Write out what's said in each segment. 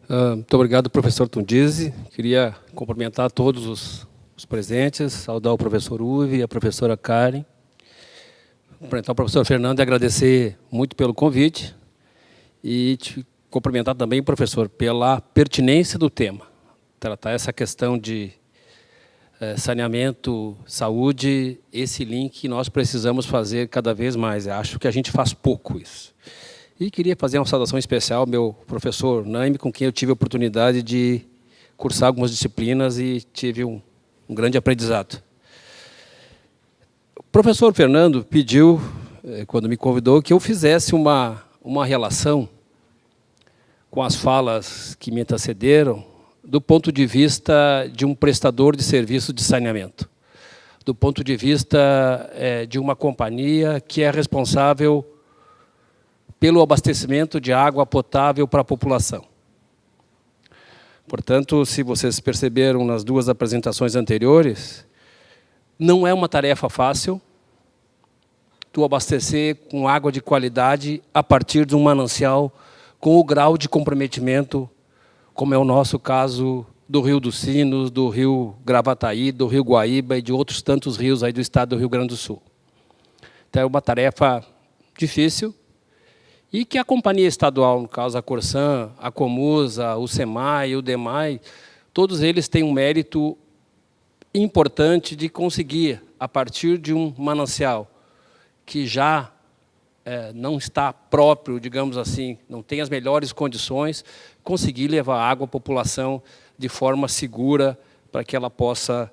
Muito obrigado, professor Tundizi. Queria cumprimentar todos os presentes, saudar o professor Uwe e a professora Karen. Cumprimentar o professor Fernando e agradecer muito pelo convite. E te cumprimentar também, professor, pela pertinência do tema. Tratar essa questão de saneamento, saúde, esse link nós precisamos fazer cada vez mais. Eu acho que a gente faz pouco isso. E queria fazer uma saudação especial ao meu professor Naime, com quem eu tive a oportunidade de cursar algumas disciplinas e tive um grande aprendizado. O professor Fernando pediu, quando me convidou, que eu fizesse uma relação com as falas que me antecederam, do ponto de vista de um prestador de serviço de saneamento, do ponto de vista de uma companhia que é responsável pelo abastecimento de água potável para a população. Portanto, se vocês perceberam nas duas apresentações anteriores, não é uma tarefa fácil tu abastecer com água de qualidade a partir de um manancial com o grau de comprometimento, como é o nosso caso do Rio dos Sinos, do Rio Gravataí, do Rio Guaíba e de outros tantos rios aí do estado do Rio Grande do Sul. Então, é uma tarefa difícil, e que a companhia estadual, no caso a Corsan, a Comusa, o SEMAI, o DEMAI, todos eles têm um mérito importante de conseguir, a partir de um manancial que já não está próprio, digamos assim, não tem as melhores condições, conseguir levar água à população de forma segura para que ela possa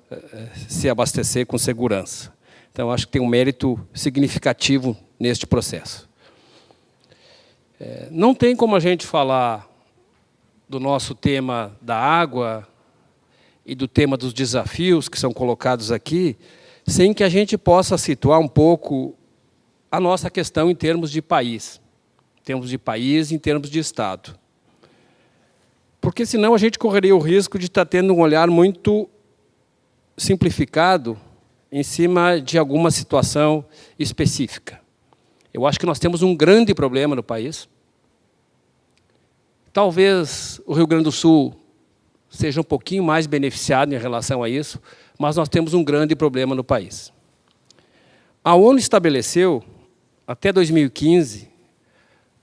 se abastecer com segurança. Então, acho que tem um mérito significativo neste processo. Não tem como a gente falar do nosso tema da água e do tema dos desafios que são colocados aqui, sem que a gente possa situar um pouco a nossa questão em termos de país, em termos de Estado. Porque, senão, a gente correria o risco de estar tendo um olhar muito simplificado em cima de alguma situação específica. Eu acho que nós temos um grande problema no país. Talvez o Rio Grande do Sul seja um pouquinho mais beneficiado em relação a isso, mas nós temos um grande problema no país. A ONU estabeleceu, até 2015,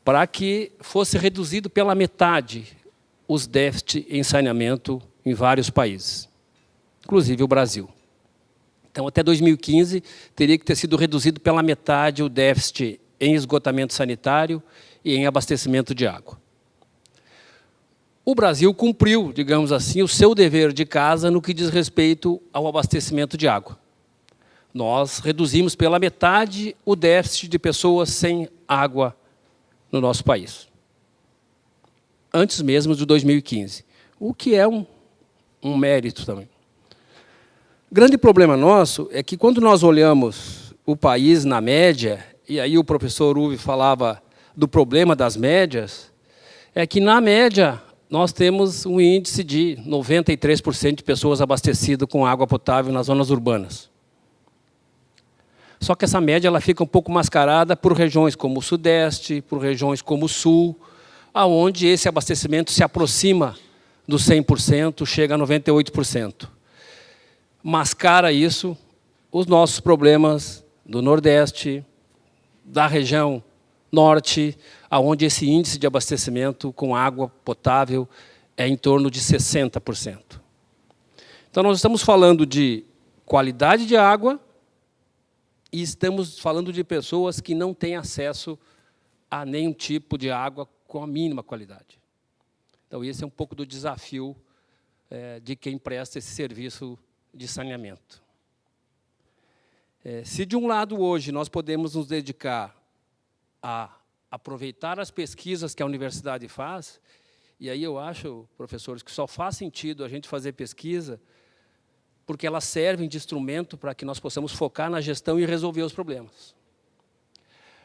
para que fosse reduzido pela metade os déficits em saneamento em vários países, inclusive o Brasil. Então, até 2015, teria que ter sido reduzido pela metade o déficit em esgotamento sanitário e em abastecimento de água. O Brasil cumpriu, digamos assim, o seu dever de casa no que diz respeito ao abastecimento de água. Nós reduzimos pela metade o déficit de pessoas sem água no nosso país, antes mesmo de 2015, o que é um mérito também. O grande problema nosso é que, quando nós olhamos o país na média, e aí o professor Uwe falava do problema das médias, é que, na média, nós temos um índice de 93% de pessoas abastecidas com água potável nas zonas urbanas. Só que essa média ela fica um pouco mascarada por regiões como o Sudeste, por regiões como o Sul, onde esse abastecimento se aproxima dos 100%, chega a 98%. Mascara isso os nossos problemas do Nordeste, da região Norte, onde esse índice de abastecimento com água potável é em torno de 60%. Então, nós estamos falando de qualidade de água e estamos falando de pessoas que não têm acesso a nenhum tipo de água com a mínima qualidade. Então, esse é um pouco do desafio de quem presta esse serviço de saneamento. Se, de um lado, hoje, nós podemos nos dedicar a aproveitar as pesquisas que a universidade faz, e aí eu acho, professores, que só faz sentido a gente fazer pesquisa porque elas servem de instrumento para que nós possamos focar na gestão e resolver os problemas.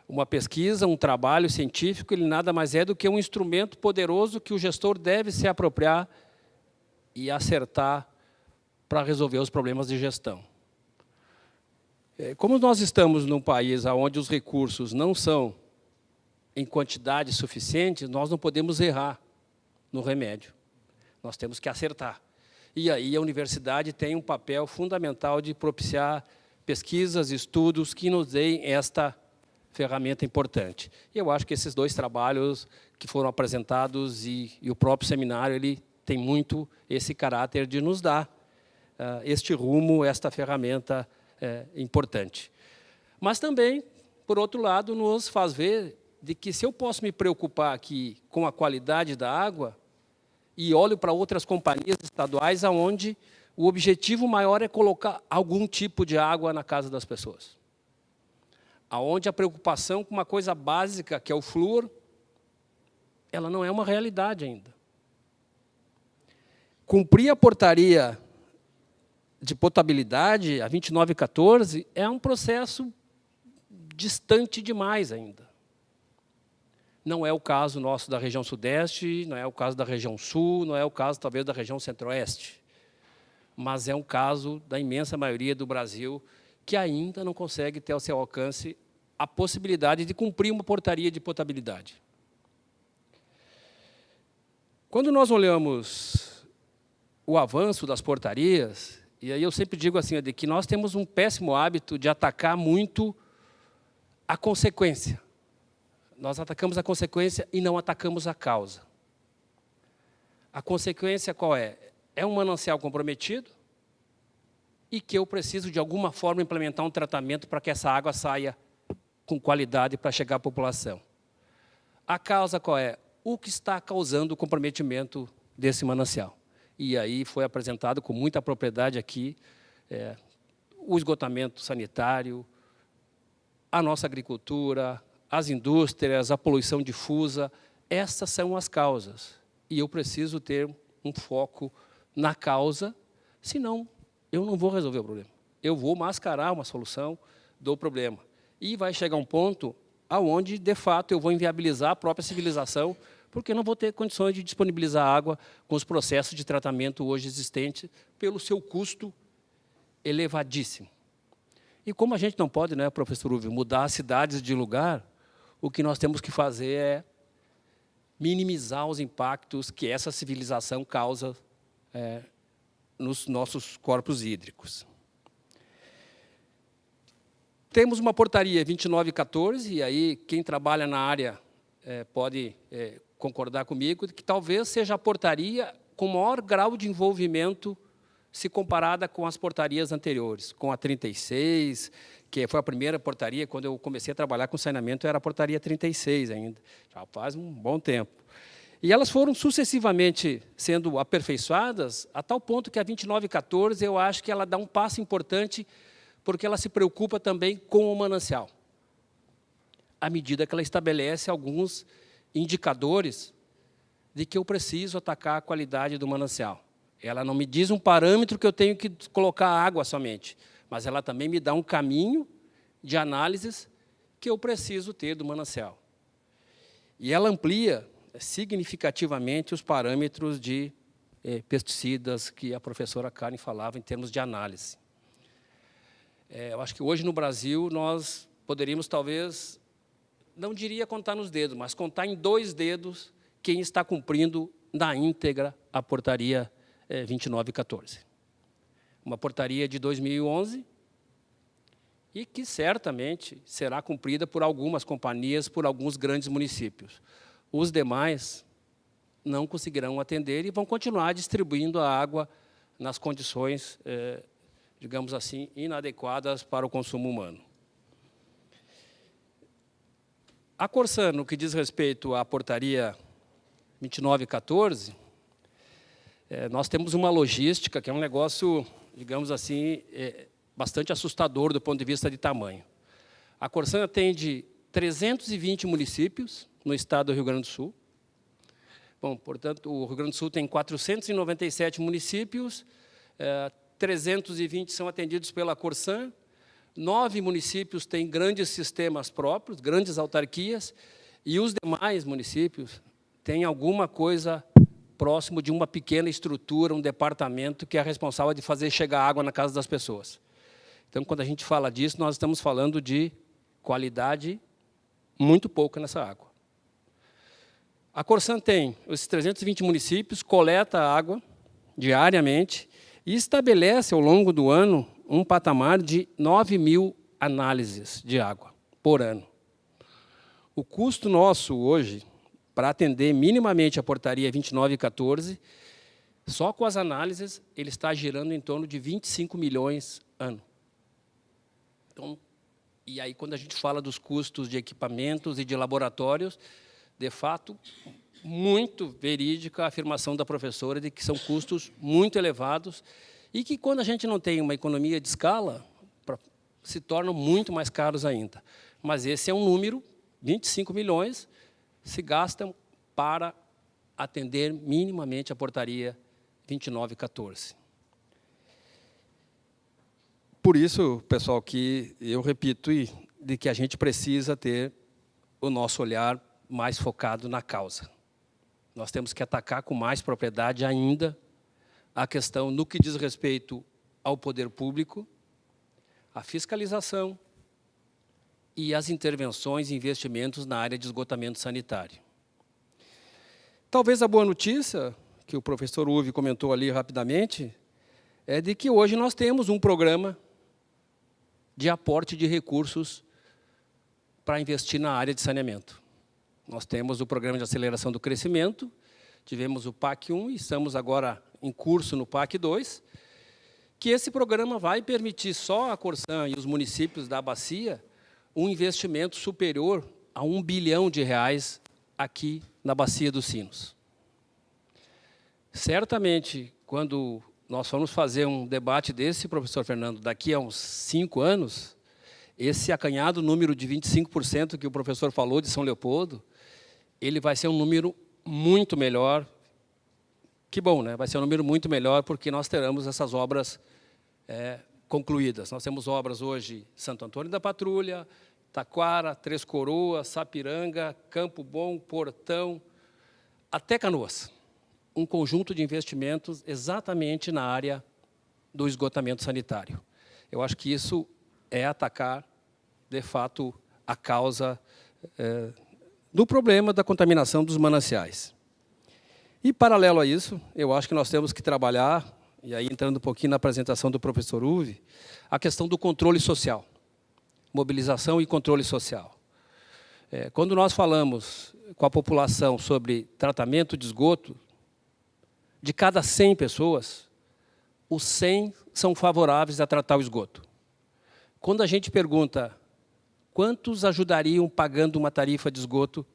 Uma pesquisa, um trabalho científico, ele nada mais é do que um instrumento poderoso que o gestor deve se apropriar e acertar para resolver os problemas de gestão. Como nós estamos num país onde os recursos não são em quantidade suficiente, nós não podemos errar no remédio. Nós temos que acertar. E aí a universidade tem um papel fundamental de propiciar pesquisas, estudos que nos deem esta ferramenta importante. E eu acho que esses dois trabalhos que foram apresentados e o próprio seminário, ele tem muito esse caráter de nos dar este rumo, esta ferramenta importante. Mas também, por outro lado, nos faz ver de que se eu posso me preocupar aqui com a qualidade da água, e olho para outras companhias estaduais onde o objetivo maior é colocar algum tipo de água na casa das pessoas. Onde a preocupação com uma coisa básica, que é o flúor, ela não é uma realidade ainda. Cumprir a portaria de potabilidade, a 2914, é um processo distante demais ainda. Não é o caso nosso da região sudeste, não é o caso da região sul, não é o caso, talvez, da região centro-oeste. Mas é um caso da imensa maioria do Brasil que ainda não consegue ter ao seu alcance a possibilidade de cumprir uma portaria de potabilidade. Quando nós olhamos o avanço das portarias, e aí eu sempre digo assim, de que nós temos um péssimo hábito de atacar muito a consequência. Nós atacamos a consequência e não atacamos a causa. A consequência qual é? É um manancial comprometido e que eu preciso, de alguma forma, implementar um tratamento para que essa água saia com qualidade para chegar à população. A causa qual é? O que está causando o comprometimento desse manancial. E aí foi apresentado com muita propriedade aqui o esgotamento sanitário, a nossa agricultura, as indústrias, a poluição difusa, essas são as causas. E eu preciso ter um foco na causa, senão eu não vou resolver o problema. Eu vou mascarar uma solução do problema. E vai chegar um ponto onde, de fato, eu vou inviabilizar a própria civilização, porque eu não vou ter condições de disponibilizar água com os processos de tratamento hoje existentes, pelo seu custo elevadíssimo. E como a gente não pode, né, professor Uwe, mudar as cidades de lugar, o que nós temos que fazer é minimizar os impactos que essa civilização causa nos nossos corpos hídricos. Temos uma portaria 2914, e aí quem trabalha na área pode concordar comigo, que talvez seja a portaria com maior grau de envolvimento se comparada com as portarias anteriores, com a 36, que foi a primeira portaria, quando eu comecei a trabalhar com saneamento, era a portaria 36 ainda, já faz um bom tempo. E elas foram sucessivamente sendo aperfeiçoadas, a tal ponto que a 2914, eu acho que ela dá um passo importante, porque ela se preocupa também com o manancial, à medida que ela estabelece alguns indicadores de que eu preciso atacar a qualidade do manancial. Ela não me diz um parâmetro que eu tenho que colocar água somente, mas ela também me dá um caminho de análises que eu preciso ter do manancial. E ela amplia significativamente os parâmetros de pesticidas que a professora Karen falava em termos de análise. Eu acho que hoje no Brasil nós poderíamos talvez, não diria contar nos dedos, mas contar em 2 dedos quem está cumprindo na íntegra a portaria 2914. Uma portaria de 2011 e que certamente será cumprida por algumas companhias, por alguns grandes municípios. Os demais não conseguirão atender e vão continuar distribuindo a água nas condições, digamos assim, inadequadas para o consumo humano. A Corsan, no que diz respeito à portaria 2914, nós temos uma logística que é um negócio, digamos assim, bastante assustador do ponto de vista de tamanho. A Corsan atende 320 municípios no estado do Rio Grande do Sul. Bom, portanto, o Rio Grande do Sul tem 497 municípios, 320 são atendidos pela Corsan, 9 municípios têm grandes sistemas próprios, grandes autarquias, e os demais municípios têm alguma coisa próximo de uma pequena estrutura, um departamento que é responsável de fazer chegar água na casa das pessoas. Então, quando a gente fala disso, nós estamos falando de qualidade muito pouca nessa água. A Corsan tem esses 320 municípios, coleta água diariamente e estabelece, ao longo do ano, um patamar de 9.000 análises de água por ano. O custo nosso hoje, para atender minimamente a portaria 2914, só com as análises, ele está girando em torno de 25 milhões ano. Então, e aí, quando a gente fala dos custos de equipamentos e de laboratórios, de fato, muito verídica a afirmação da professora de que são custos muito elevados e que, quando a gente não tem uma economia de escala, se tornam muito mais caros ainda. Mas esse é um número, 25 milhões, se gastam para atender minimamente a portaria 2914. Por isso, pessoal, que eu repito, de que a gente precisa ter o nosso olhar mais focado na causa. Nós temos que atacar com mais propriedade ainda a questão no que diz respeito ao poder público, a fiscalização e as intervenções e investimentos na área de esgotamento sanitário. Talvez a boa notícia, que o professor Uwe comentou ali rapidamente, é de que hoje nós temos um programa de aporte de recursos para investir na área de saneamento. Nós temos o Programa de Aceleração do Crescimento, tivemos o PAC 1 e estamos agora em curso no PAC 2, que esse programa vai permitir só a Corsan e os municípios da bacia um investimento superior a R$ 1 bilhão aqui na Bacia dos Sinos. Certamente, quando nós formos fazer um debate desse, professor Fernando, daqui a uns 5 anos, esse acanhado número de 25% que o professor falou de São Leopoldo, ele vai ser um número muito melhor. Que bom, né? Vai ser um número muito melhor, porque nós teremos essas obras concluídas. Nós temos obras hoje Santo Antônio da Patrulha, Taquara, Três Coroas, Sapiranga, Campo Bom, Portão, até Canoas. Um conjunto de investimentos exatamente na área do esgotamento sanitário. Eu acho que isso é atacar, de fato, a causa do problema da contaminação dos mananciais. E, paralelo a isso, eu acho que nós temos que trabalhar, e aí entrando um pouquinho na apresentação do professor Uwe, a questão do controle social, mobilização e controle social. Quando nós falamos com a população sobre tratamento de esgoto, de cada 100 pessoas, os 100 são favoráveis a tratar o esgoto. Quando a gente pergunta quantos ajudariam pagando uma tarifa de esgoto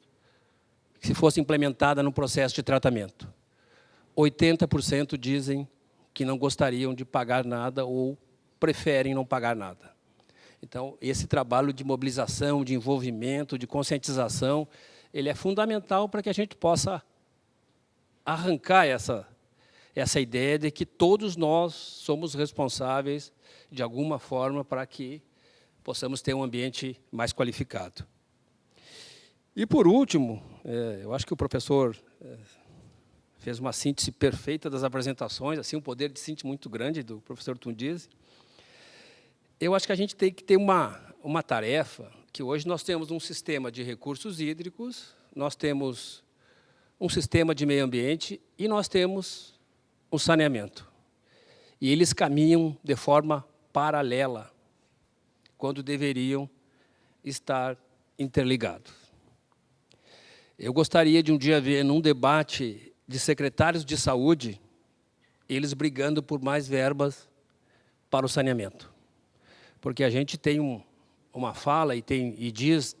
se fosse implementada no processo de tratamento, 80% dizem que não gostariam de pagar nada ou preferem não pagar nada. Então, esse trabalho de mobilização, de envolvimento, de conscientização, ele é fundamental para que a gente possa arrancar essa ideia de que todos nós somos responsáveis, de alguma forma, para que possamos ter um ambiente mais qualificado. E, por último, eu acho que o professor fez uma síntese perfeita das apresentações, assim, um poder de síntese muito grande do professor Tundizi. Eu acho que a gente tem que ter uma tarefa, que hoje nós temos um sistema de recursos hídricos, nós temos um sistema de meio ambiente e nós temos um saneamento. E eles caminham de forma paralela, quando deveriam estar interligados. Eu gostaria de um dia ver, num debate de secretários de saúde, eles brigando por mais verbas para o saneamento. Porque a gente tem uma fala e diz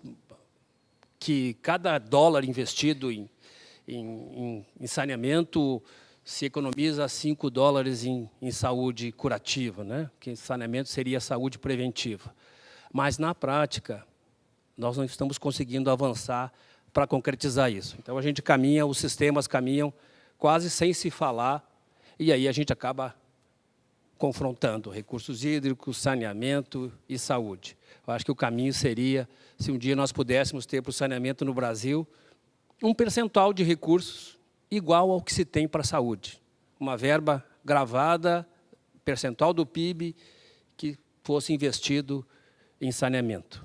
que cada dólar investido em saneamento se economiza 5 dólares em saúde curativa, né? Que saneamento seria saúde preventiva. Mas, na prática, nós não estamos conseguindo avançar para concretizar isso. Então, a gente caminha, os sistemas caminham quase sem se falar, e aí a gente acaba confrontando recursos hídricos, saneamento e saúde. Eu acho que o caminho seria, se um dia nós pudéssemos ter para o saneamento no Brasil, um percentual de recursos igual ao que se tem para a saúde. Uma verba gravada, percentual do PIB, que fosse investido em saneamento.